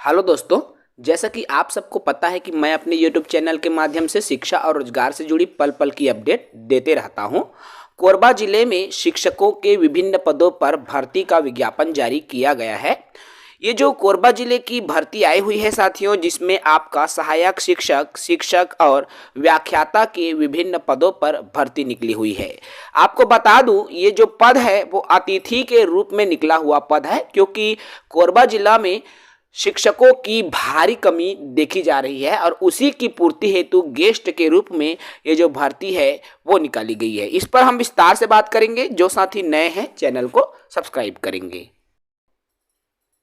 Hello दोस्तों। जैसा कि आप सबको पता है कि मैं अपने यूट्यूब चैनल के माध्यम से शिक्षा और रोजगार से जुड़ी पल पल की अपडेट देते रहता हूं। कोरबा जिले में शिक्षकों के विभिन्न पदों पर भर्ती का विज्ञापन जारी किया गया है। ये जो कोरबा जिले की भर्ती आई हुई है साथियों, जिसमें आपका सहायक शिक्षक, शिक्षक और व्याख्याता के विभिन्न पदों पर भर्ती निकली हुई है। आपको बता दूं, ये जो पद है वो अतिथि के रूप में निकला हुआ पद है, क्योंकि कोरबा जिला में शिक्षकों की भारी कमी देखी जा रही है और उसी की पूर्ति हेतु गेस्ट के रूप में ये जो भर्ती है वो निकाली गई है। इस पर हम विस्तार से बात करेंगे। जो साथी नए हैं चैनल को सब्सक्राइब करेंगे।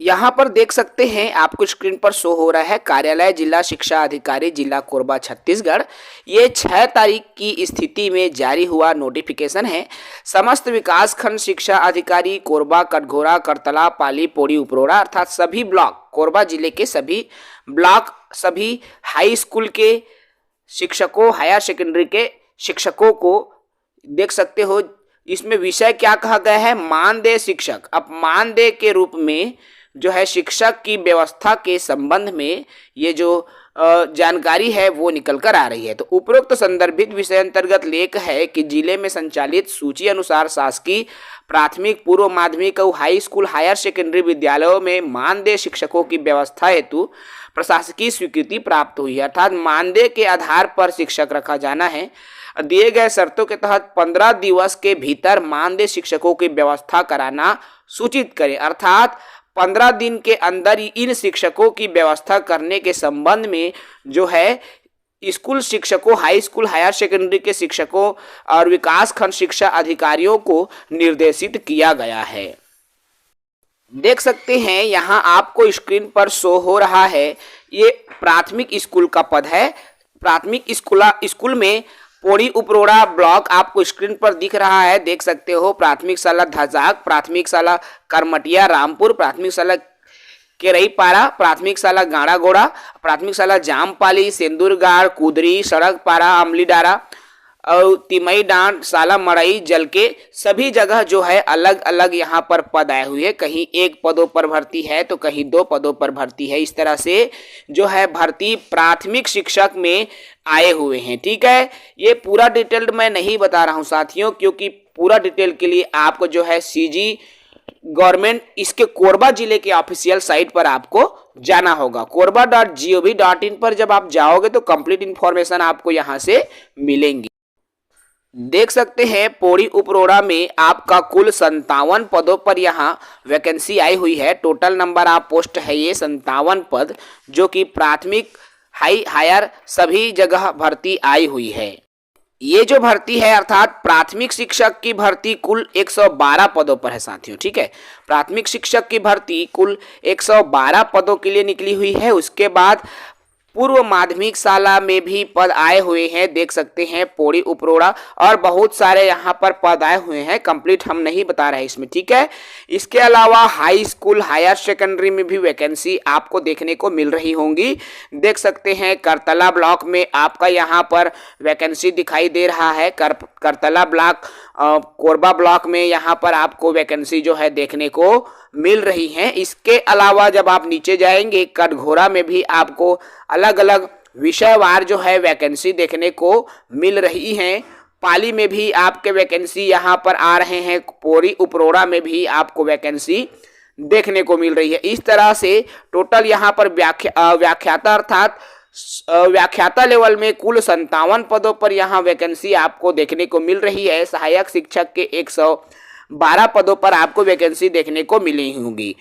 यहाँ पर देख सकते हैं, आपको स्क्रीन पर शो हो रहा है कार्यालय जिला शिक्षा अधिकारी जिला कोरबा छत्तीसगढ़। ये 6 तारीख की स्थिति में जारी हुआ नोटिफिकेशन है। समस्त विकास खंड शिक्षा अधिकारी कोरबा, कटघोरा, करतला, पाली, पोड़ी, उपरोड़ा अर्थात सभी ब्लॉक, कोरबा जिले के सभी ब्लॉक, सभी हाई स्कूल के शिक्षकों, हायर सेकेंडरी के शिक्षकों को देख सकते हो। इसमें विषय क्या कहा गया है? मानदेय शिक्षक। अब मानदेय के रूप में जो है शिक्षक की व्यवस्था के संबंध में ये जो जानकारी है वो निकल कर आ रही है। तो उपरोक्त संदर्भित विषय अंतर्गत लेख है कि जिले में संचालित सूची अनुसार शासकीय प्राथमिक, पूर्व माध्यमिक और हाई स्कूल, हायर सेकेंडरी विद्यालयों में मानदेय शिक्षकों की व्यवस्था हेतु प्रशासकीय स्वीकृति प्राप्त हुई है। अर्थात मानदेय के आधार पर शिक्षक रखा जाना है। दिए गए शर्तों के तहत 15 दिवस के भीतर मानदेय शिक्षकों की व्यवस्था कराना सूचित करें। अर्थात 15 दिन के अंदर इन शिक्षकों की व्यवस्था करने के संबंध में जो है स्कूल शिक्षकों, हाई स्कूल, हायर सेकेंडरी के शिक्षकों और विकास खंड शिक्षा अधिकारियों को निर्देशित किया गया है। देख सकते हैं यहाँ आपको स्क्रीन पर शो हो रहा है, ये प्राथमिक स्कूल का पद है। प्राथमिक स्कूल में पोड़ी उपरोड़ा ब्लॉक आपको स्क्रीन पर दिख रहा है, देख सकते हो। प्राथमिक शाला धजाक, प्राथमिक शाला करमटिया रामपुर, प्राथमिक शाला केरईपाड़ा, प्राथमिक शाला गाड़ागोड़ा, प्राथमिक शाला जामपाली, सेंदूरगाड़, कुदरी, सड़क पारा, अमलीडारा और तिमई डांड, शाला मड़ई, जल के सभी जगह जो है अलग अलग यहाँ पर पद आए हुए हैं। कहीं 1 पदों पर भर्ती है तो कहीं 2 पदों पर भर्ती है। इस तरह से जो है भर्ती प्राथमिक शिक्षक में आए हुए हैं। ठीक है, ये पूरा डिटेल्ड मैं नहीं बता रहा हूँ साथियों, क्योंकि पूरा डिटेल के लिए आपको जो है सीजी गवर्नमेंट इसके कोरबा जिले के ऑफिशियल साइट पर आपको जाना होगा। korba.gov.in पर जब आप जाओगे तो कंप्लीट इंफॉर्मेशन आपको यहाँ से मिलेंगी। देख सकते हैं पोड़ी उपरोड़ा में आपका कुल 57 पदों पर यहाँ वैकेंसी आई हुई है। टोटल नंबर ऑफ पोस्ट है ये 57 पद, जो कि प्राथमिक, हायर सभी जगह भर्ती आई हुई है। ये जो भर्ती है अर्थात प्राथमिक शिक्षक की भर्ती कुल 112 पदों पर है साथियों। ठीक है, प्राथमिक शिक्षक की भर्ती कुल 112 पदों के लिए निकली हुई है। उसके बाद पूर्व माध्यमिक शाला में भी पद आए हुए हैं, देख सकते हैं पोड़ी उपरोड़ा, और बहुत सारे यहाँ पर पद आए हुए हैं। कंप्लीट हम नहीं बता रहे इसमें। ठीक है, इसके अलावा हाई स्कूल, हायर सेकेंडरी में भी वैकेंसी आपको देखने को मिल रही होंगी। देख सकते हैं करतला ब्लॉक में आपका यहाँ पर वैकेंसी दिखाई दे रहा है। करतला ब्लॉक, कोरबा ब्लॉक में यहाँ पर आपको वैकेंसी जो है देखने को मिल रही है। इसके अलावा जब आप नीचे जाएंगे, कटघोरा में भी आपको अलग अलग विषयवार जो है वैकेंसी देखने को मिल रही है। पाली में भी आपके वैकेंसी यहाँ पर आ रहे हैं। पोड़ी उपरोड़ा में भी आपको वैकेंसी देखने को मिल रही है। इस तरह से टोटल यहाँ पर व्याख्याता अर्थात व्याख्याता लेवल में कुल 57 पदों पर यहाँ वैकेंसी आपको देखने को मिल रही है। सहायक शिक्षक के 112 पदों पर आपको वैकेंसी देखने को मिली होंगी।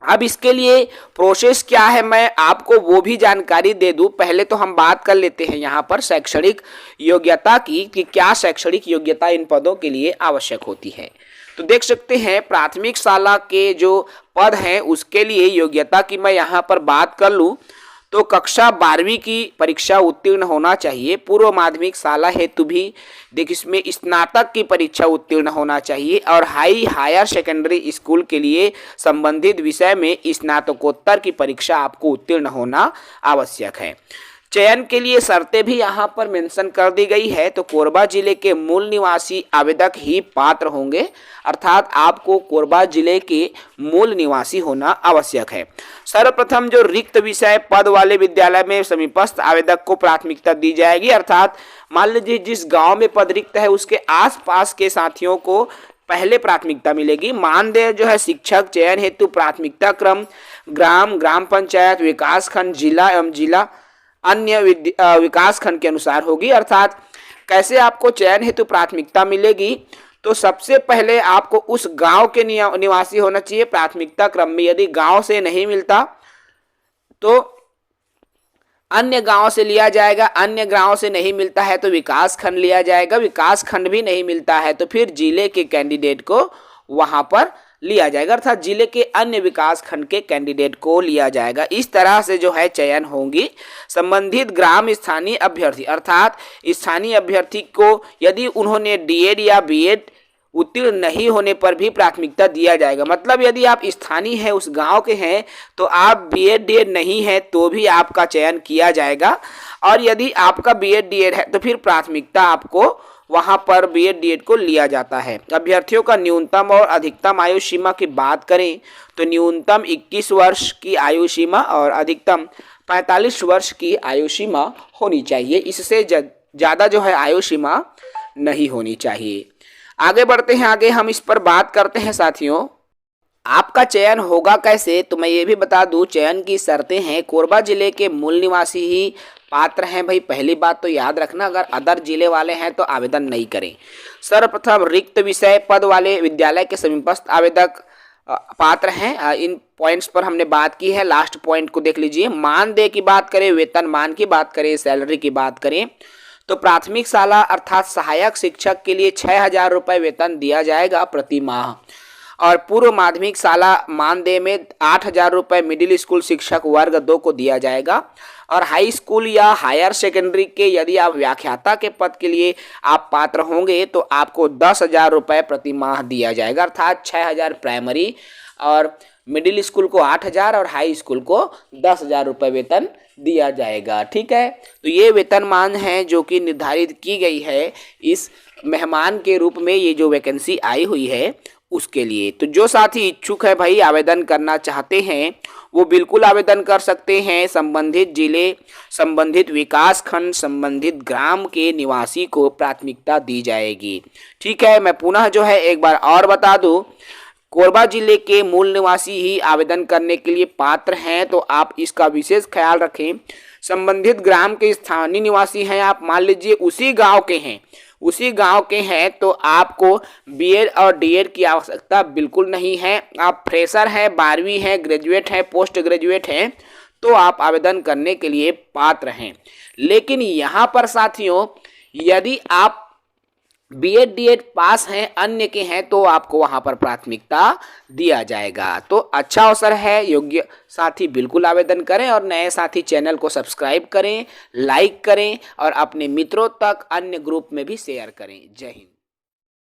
अब इसके लिए प्रोसेस क्या है, मैं आपको वो भी जानकारी दे दूं। पहले तो हम बात कर लेते हैं यहाँ पर शैक्षणिक योग्यता की, कि क्या शैक्षणिक योग्यता इन पदों के लिए आवश्यक होती है। तो देख सकते हैं प्राथमिक शाला के जो पद हैं उसके लिए योग्यता की मैं यहाँ पर बात कर लूँ तो कक्षा 12वीं की परीक्षा उत्तीर्ण होना चाहिए। पूर्व माध्यमिक शाला हेतु भी देखिए इसमें स्नातक की परीक्षा उत्तीर्ण होना चाहिए, और हायर सेकेंडरी स्कूल के लिए संबंधित विषय में स्नातकोत्तर की परीक्षा आपको उत्तीर्ण होना आवश्यक है। चयन के लिए शर्तें भी यहाँ पर मेंशन कर दी गई है। तो कोरबा जिले के मूल निवासी आवेदक ही पात्र होंगे, अर्थात आपको कोरबा जिले के मूल निवासी होना आवश्यक है। सर्वप्रथम जो रिक्त विषय पद वाले विद्यालय में समीपस्थ आवेदक को प्राथमिकता दी जाएगी, अर्थात मान लीजिए जिस गांव में पद रिक्त है उसके आसपास के साथियों को पहले प्राथमिकता मिलेगी। मानदेय जो है शिक्षक चयन हेतु प्राथमिकता क्रम ग्राम पंचायत, विकास खंड, जिला एवं जिला अन्य विकास खंड के अनुसार होगी। अर्थात कैसे आपको चयन हेतु प्राथमिकता मिलेगी, तो सबसे पहले आपको उस गांव के निवासी होना चाहिए प्राथमिकता क्रम में। यदि गांव से नहीं मिलता तो अन्य गांव से लिया जाएगा, अन्य गांव से नहीं मिलता है तो विकास खंड लिया जाएगा, विकास खंड भी नहीं मिलता है तो फिर जिले के कैंडिडेट को वहां पर लिया जाएगा, अर्थात जिले के अन्य विकास खंड के कैंडिडेट को लिया जाएगा। इस तरह से जो है चयन होंगी। संबंधित ग्राम स्थानीय अभ्यर्थी, अर्थात स्थानीय अभ्यर्थी को यदि उन्होंने डीएड या बीएड उत्तीर्ण नहीं होने पर भी प्राथमिकता दिया जाएगा। मतलब यदि आप स्थानीय हैं, उस गांव के हैं, तो आप बीएड डीएड नहीं है तो भी आपका चयन किया जाएगा, और यदि आपका बीएड डीएड है तो फिर प्राथमिकता आपको वहां पर बीएड डीएड को लिया जाता है। अभ्यर्थियों का न्यूनतम और अधिकतम आयु सीमा की बात करें तो न्यूनतम 21 वर्ष की आयु सीमा और अधिकतम 45 वर्ष की आयु सीमा होनी चाहिए। इससे ज़्यादा जो है आयु सीमा नहीं होनी चाहिए। आगे बढ़ते हैं, आगे हम इस पर बात करते हैं। साथियों, आपका चयन होगा कैसे, तो मैं ये भी बता दूं चयन की शर्तें हैं। कोरबा जिले के मूल निवासी ही पात्र हैं। भाई पहली बात तो याद रखना, अगर अदर जिले वाले हैं तो आवेदन नहीं करें। सर्वप्रथम रिक्त विषय पद वाले विद्यालय के समीपस्थ आवेदक पात्र हैं। इन पॉइंट्स पर हमने बात की है, लास्ट पॉइंट को देख लीजिए। मानदेय की बात करें, वेतनमान की बात करें, सैलरी की बात करें तो प्राथमिक शाला अर्थात सहायक शिक्षक के लिए 6,000 रुपये वेतन दिया जाएगा प्रति माह, और पूर्व माध्यमिक शाला मानदेय में 8,000 रुपये मिडिल स्कूल शिक्षक वर्ग 2 को दिया जाएगा, और हाई स्कूल या हायर सेकेंडरी के यदि आप व्याख्याता के पद के लिए आप पात्र होंगे तो आपको 10,000 रुपये प्रति माह दिया जाएगा, अर्थात 6,000 प्राइमरी और मिडिल स्कूल को 8,000 और हाई स्कूल को 10,000 रुपये वेतन दिया जाएगा। ठीक है, तो ये वेतनमान है जो कि निर्धारित की गई है इस मेहमान के रूप में, ये जो वैकेंसी आई हुई है उसके लिए। तो जो साथी इच्छुक है भाई, आवेदन करना चाहते हैं, वो बिल्कुल आवेदन कर सकते हैं। संबंधित जिले, संबंधित विकास खंड, संबंधित ग्राम के निवासी को प्राथमिकता दी जाएगी। ठीक है, मैं पुनः जो है एक बार और बता दूं, कोरबा जिले के मूल निवासी ही आवेदन करने के लिए पात्र हैं, तो आप इसका विशेष ख्याल रखें। संबंधित ग्राम के स्थानीय निवासी हैं, आप मान लीजिए उसी गांव के हैं तो आपको बीएड और डीएड की आवश्यकता बिल्कुल नहीं है। आप फ्रेशर हैं, 12वीं हैं, ग्रेजुएट हैं, पोस्ट ग्रेजुएट हैं, तो आप आवेदन करने के लिए पात्र हैं। लेकिन यहाँ पर साथियों, यदि आप बीएड डीएड पास हैं, अन्य के हैं, तो आपको वहां पर प्राथमिकता दिया जाएगा। तो अच्छा अवसर है, योग्य साथी बिल्कुल आवेदन करें, और नए साथी चैनल को सब्सक्राइब करें, लाइक करें और अपने मित्रों तक अन्य ग्रुप में भी शेयर करें। जय हिंद।